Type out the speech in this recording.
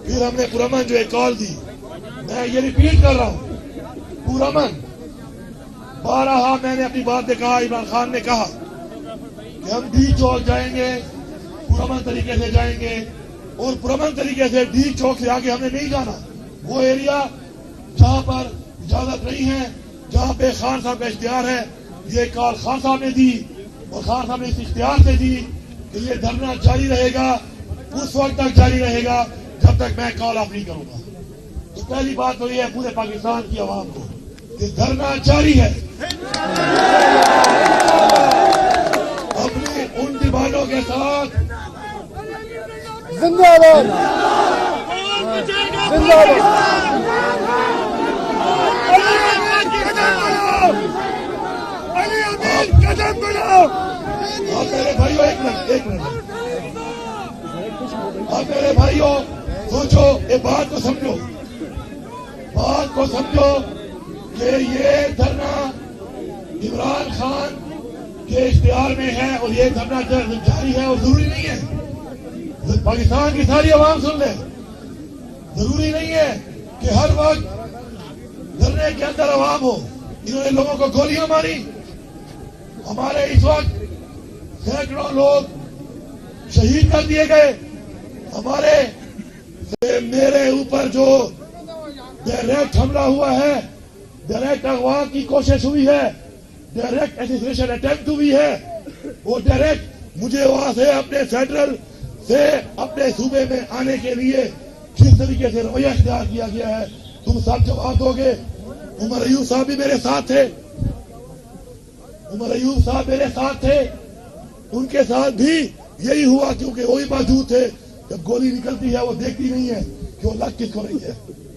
پھر ہم نے پرامن جو ایک کال دی، میں یہ ریپیٹ کر رہا ہوں، پرامن بارہا میں نے اپنی بات کہا، عمران خان نے کہا کہ ہم ڈی چوک جائیں گے، پرامن طریقے سے جائیں گے، اور پرامن طریقے سے ڈی چوک سے آگے ہم نے نہیں جانا۔ وہ ایریا جہاں پر اجازت نہیں ہے، جہاں پہ خان صاحب کا اشتہار ہے، یہ کال خان صاحب نے دی اور خان صاحب نے اس اشتہار سے دی کہ یہ دھرنا جاری رہے گا، اس وقت تک جاری رہے گا جب تک میں کال آف نہیں کروں گا۔ تو پہلی بات تو یہ ہے پورے پاکستان کی عوام کو کہ دھرنا جاری ہے، اپنی ان ڈیمانڈوں کے ساتھ زندہ باد زندہ باد۔ اور میرے بھائیوں ایک منٹ اور میرے بھائیوں سوچو، یہ بات کو سمجھو کہ یہ دھرنا عمران خان کے اشتہار میں ہے اور یہ دھرنا جاری ہے، اور ضروری نہیں ہے پاکستان کی ساری عوام سن لے، ضروری نہیں ہے کہ ہر وقت دھرنے کے اندر عوام ہو۔ انہوں نے لوگوں کو گولیاں ماری، ہمارے اس وقت سینکڑوں لوگ شہید کر دیے گئے، میرے اوپر جو ڈائریکٹ حملہ ہوا ہے، ڈائریکٹ اغوا کی کوشش ہوئی ہے، ڈائریکٹ اسیسینیشن اٹیمپٹ ہوئی ہے، وہ ڈائریکٹ مجھے وہاں سے اپنے فیڈرل سے اپنے صوبے میں آنے کے لیے جس طریقے سے رویہ اختیار کیا گیا ہے، تم سب جواب دو گے۔ عمر ایوب صاحب بھی میرے ساتھ تھے، ان کے ساتھ بھی یہی ہوا، کیونکہ وہی موجود تھے۔ جب گولی نکلتی ہے وہ دیکھتی نہیں ہے کہ وہ لگ کس کو رہی ہے۔